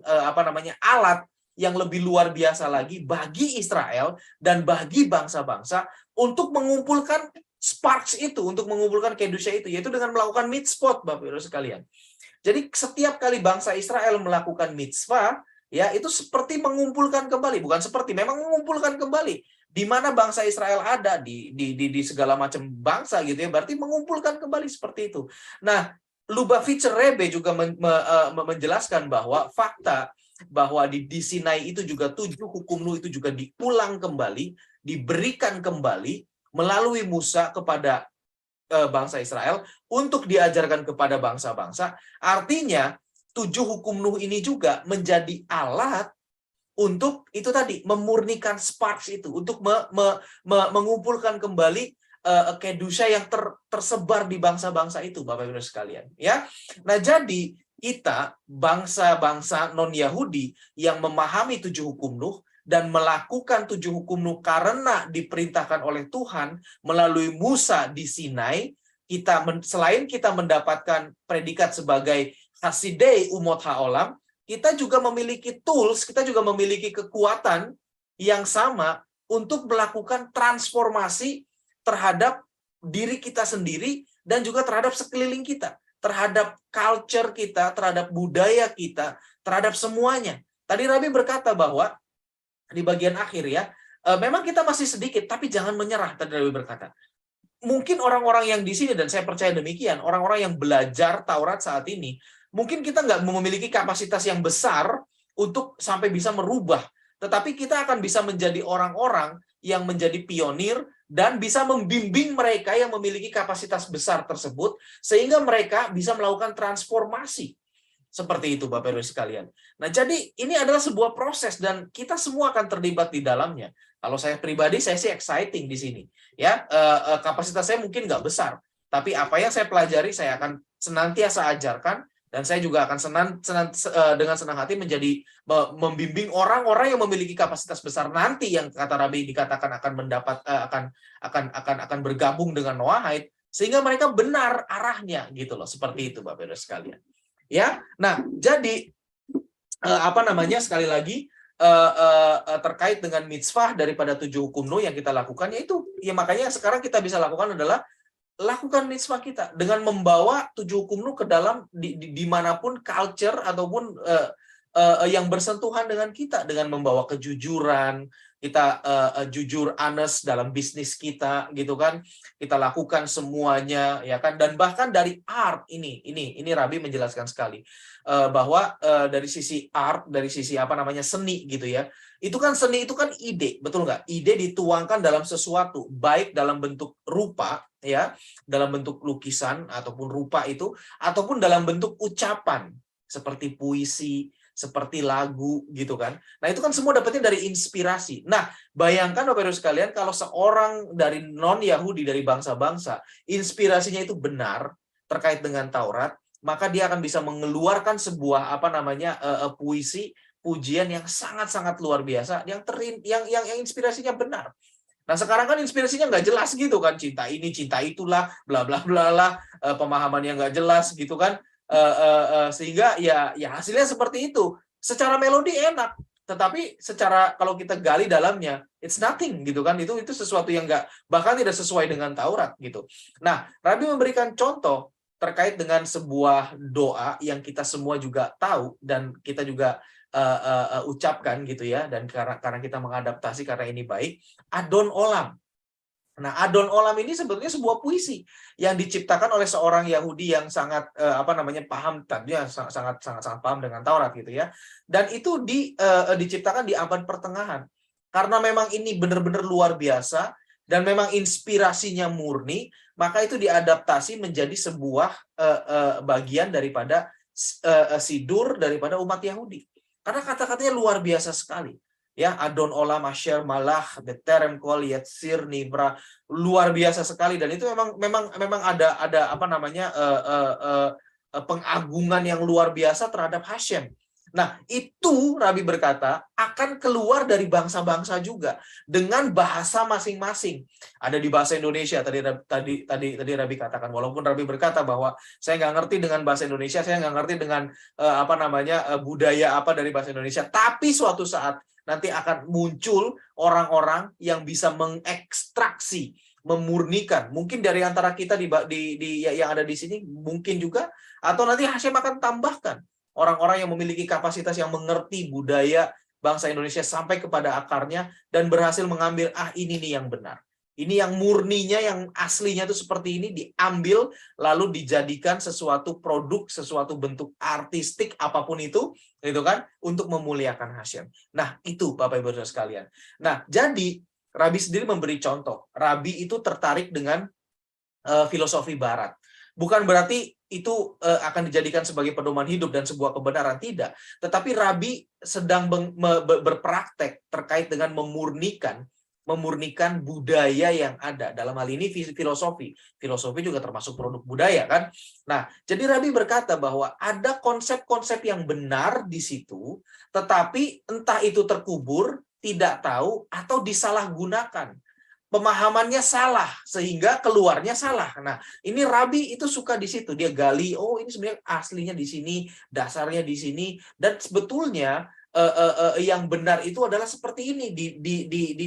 alat yang lebih luar biasa lagi bagi Israel dan bagi bangsa-bangsa untuk mengumpulkan sparks itu, untuk mengumpulkan kedusha itu, yaitu dengan melakukan mitzvot, Bapak Ibu sekalian. Jadi setiap kali bangsa Israel melakukan mitzvah, ya, itu seperti mengumpulkan kembali, bukan seperti, memang mengumpulkan kembali. Di mana bangsa Israel ada di segala macam bangsa, gitu ya, berarti mengumpulkan kembali seperti itu. Nah, Lubavitcher Rebbe juga menjelaskan bahwa fakta bahwa di Sinai itu juga 7 hukum Nuh itu juga diulang kembali, diberikan kembali melalui Musa kepada bangsa Israel untuk diajarkan kepada bangsa-bangsa. Artinya 7 hukum Nuh ini juga menjadi alat untuk itu tadi, memurnikan sparks itu, untuk mengumpulkan kembali kedusha yang tersebar di bangsa-bangsa itu, Bapak Ibu sekalian, ya. Nah, jadi kita bangsa-bangsa non-Yahudi yang memahami 7 hukum Nuh dan melakukan 7 hukum Nuh karena diperintahkan oleh Tuhan melalui Musa di Sinai, selain kita mendapatkan predikat sebagai Hasidei Umot HaOlam, kita juga memiliki tools, kita juga memiliki kekuatan yang sama untuk melakukan transformasi terhadap diri kita sendiri dan juga terhadap sekeliling kita, terhadap culture kita, terhadap budaya kita, terhadap semuanya. Tadi Rabbi berkata bahwa di bagian akhir, ya, memang kita masih sedikit, tapi jangan menyerah, tadi Rabbi berkata. Mungkin orang-orang yang di sini, dan saya percaya demikian, orang-orang yang belajar Taurat saat ini, mungkin kita nggak memiliki kapasitas yang besar untuk sampai bisa merubah. Tetapi kita akan bisa menjadi orang-orang yang menjadi pionir dan bisa membimbing mereka yang memiliki kapasitas besar tersebut, sehingga mereka bisa melakukan transformasi. Seperti itu, Bapak Ibu sekalian. Nah, jadi ini adalah sebuah proses dan kita semua akan terlibat di dalamnya. Kalau saya pribadi, saya sih exciting di sini. Ya, kapasitas saya mungkin nggak besar, tapi apa yang saya pelajari, saya akan senantiasa ajarkan. Dan saya juga akan dengan senang hati membimbing orang-orang yang memiliki kapasitas besar nanti, yang kata Rabbi dikatakan akan bergabung dengan Noahide, sehingga mereka benar arahnya, gitu loh. Seperti itu, Bapak Ibu sekalian. Ya, nah, jadi sekali lagi terkait dengan mitzvah daripada 7 hukum Nuh yang kita lakukan, yaitu ya makanya sekarang kita bisa lakukan adalah lakukan mitzvah kita dengan membawa 7 hukum Nuh ke dalam dimanapun culture ataupun yang bersentuhan dengan kita, dengan membawa kejujuran, kita jujur, honest dalam bisnis kita, gitu kan? Kita lakukan semuanya, ya kan? Dan bahkan dari art ini Rabi menjelaskan sekali bahwa dari sisi art, dari sisi apa namanya seni, gitu ya. Itu kan seni itu kan ide, betul nggak? Ide dituangkan dalam sesuatu, baik dalam bentuk rupa, ya, dalam bentuk lukisan ataupun rupa itu, ataupun dalam bentuk ucapan seperti puisi, seperti lagu, gitu kan. Nah, itu kan semua dapatnya dari inspirasi. Nah, bayangkan Bapak Ibu sekalian kalau seorang dari non-Yahudi, dari bangsa-bangsa, inspirasinya itu benar terkait dengan Taurat, maka dia akan bisa mengeluarkan sebuah apa namanya puisi, pujian yang sangat-sangat luar biasa, yang inspirasinya benar. Nah, sekarang kan inspirasinya nggak jelas gitu kan, cinta ini, cinta itulah, bla bla bla lah, pemahamannya nggak jelas gitu kan. Sehingga ya hasilnya seperti itu. Secara melodi enak, tetapi secara kalau kita gali dalamnya, it's nothing gitu kan. Itu sesuatu yang nggak, bahkan tidak sesuai dengan Taurat gitu. Nah, Rabi memberikan contoh terkait dengan sebuah doa yang kita semua juga tahu dan kita juga ucapkan gitu ya, dan karena kita mengadaptasi karena ini baik, Adon Olam. Nah, Adon Olam ini sebetulnya sebuah puisi yang diciptakan oleh seorang Yahudi yang sangat paham, tadinya sangat paham dengan Taurat gitu ya. Dan itu diciptakan di abad pertengahan. Karena memang ini benar-benar luar biasa dan memang inspirasinya murni, maka itu diadaptasi menjadi sebuah bagian daripada sidur daripada umat Yahudi. Karena kata-katanya luar biasa sekali. Ya, Adon Olam Asher Malah Beterem Kol Yatsir Nibra, luar biasa sekali, dan itu memang ada apa namanya pengagungan yang luar biasa terhadap Hashem. Nah, itu Rabi berkata akan keluar dari bangsa-bangsa juga dengan bahasa masing-masing. Ada di bahasa Indonesia tadi Rabi katakan, walaupun Rabi berkata bahwa saya nggak ngerti dengan bahasa Indonesia, saya nggak ngerti dengan budaya apa dari bahasa Indonesia, tapi suatu saat nanti akan muncul orang-orang yang bisa mengekstraksi, memurnikan. Mungkin dari antara kita yang ada di sini mungkin juga, atau nanti Hashem akan tambahkan orang-orang yang memiliki kapasitas yang mengerti budaya bangsa Indonesia sampai kepada akarnya dan berhasil mengambil ini nih yang benar. Ini yang murninya, yang aslinya itu seperti ini, diambil lalu dijadikan sesuatu produk, sesuatu bentuk artistik apapun itu, gitu kan, untuk memuliakan Hashem. Nah, itu Bapak Ibu Saudara sekalian. Nah, jadi Rabi sendiri memberi contoh. Rabi itu tertarik dengan filosofi Barat. Bukan berarti itu akan dijadikan sebagai pedoman hidup dan sebuah kebenaran, tidak. Tetapi Rabi sedang berpraktek terkait dengan memurnikan budaya yang ada. Dalam hal ini filosofi. Filosofi juga termasuk produk budaya kan. Nah, jadi Rabi berkata bahwa ada konsep-konsep yang benar di situ, tetapi entah itu terkubur, tidak tahu, atau disalahgunakan. Pemahamannya salah sehingga keluarnya salah. Nah, ini Rabi itu suka di situ. Dia gali, oh ini sebenarnya aslinya di sini, dasarnya di sini, dan sebetulnya yang benar itu adalah seperti ini,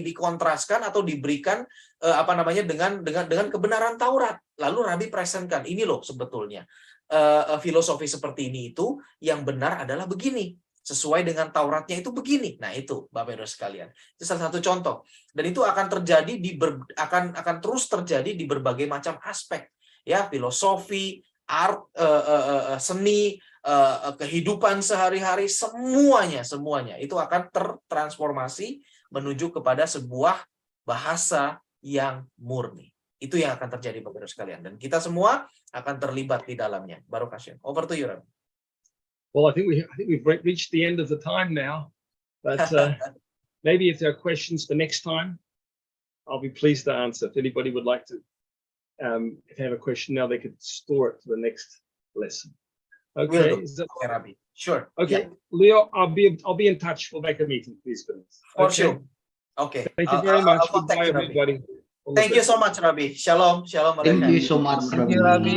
dikontraskan atau diberikan dengan kebenaran Taurat. Lalu Rabi presentkan, ini loh sebetulnya filosofi seperti ini itu yang benar adalah begini. Sesuai dengan Tauratnya itu begini. Nah, itu Bapak Ibu sekalian. Itu salah satu contoh. Dan itu akan terjadi akan terus terjadi di berbagai macam aspek. Ya, filosofi, art, seni, kehidupan sehari-hari, semuanya itu akan tertransformasi menuju kepada sebuah bahasa yang murni. Itu yang akan terjadi Bapak Ibu sekalian. Dan kita semua akan terlibat di dalamnya. Baruch Hashem. Over to you, Rabbi. Well, I think we've reached the end of the time now, but maybe if there are questions for next time, I'll be pleased to answer. If anybody would like to, if they have a question now, they could store it for the next lesson. Okay, okay, Rabbi. Sure. Okay, yeah. Leo, I'll be in touch. We'll make a meeting, please. For sure. Okay. Thank you very much. Goodbye, everybody. Thank you so much, Rabbi. Shalom. Shalom. Thank you so much, Thank you, Rabbi.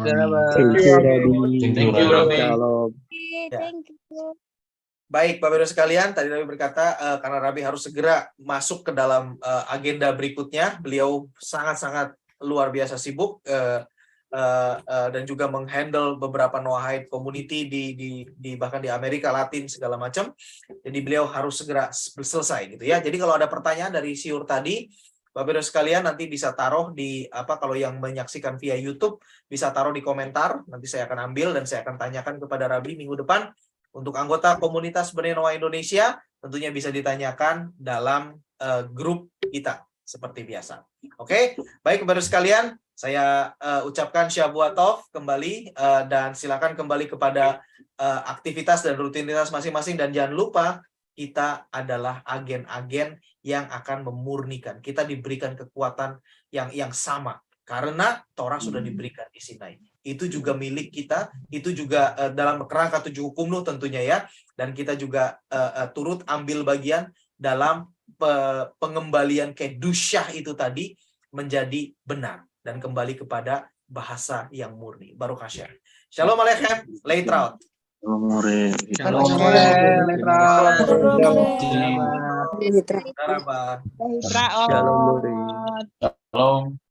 Rabbi. Morning. Thank you, Rabbi. Thank you, Rabbi. Shalom. Thank you. Baik, Bapak Ibu sekalian, tadi Rabbi berkata karena Rabbi harus segera masuk ke dalam agenda berikutnya. Beliau sangat-sangat luar biasa sibuk dan juga menghandle beberapa Noahide community di bahkan di Amerika Latin segala macam. Jadi beliau harus segera selesai gitu ya. Jadi kalau ada pertanyaan dari Shiur tadi, Bapak Ibu sekalian nanti bisa taruh di kalau yang menyaksikan via YouTube bisa taruh di komentar. Nanti saya akan ambil dan saya akan tanyakan kepada Rabi minggu depan. Untuk anggota komunitas Benih Noah Indonesia tentunya bisa ditanyakan dalam grup kita seperti biasa. Oke, baik Bapak Ibu sekalian. Saya ucapkan Shabbat Tov kembali dan silakan kembali kepada aktivitas dan rutinitas masing-masing dan jangan lupa kita adalah agen-agen yang akan memurnikan. Kita diberikan kekuatan yang sama karena Torah sudah diberikan di Sinai. Itu juga milik kita, itu juga dalam kerangka 7 hukum Nuh tentunya ya, dan kita juga turut ambil bagian dalam pengembalian kedusyah itu tadi menjadi benar dan kembali kepada bahasa yang murni. Baruch Hashem. Shalom Aleichem, Leitraut. Shalom. Shalom. Shalom. Shalom.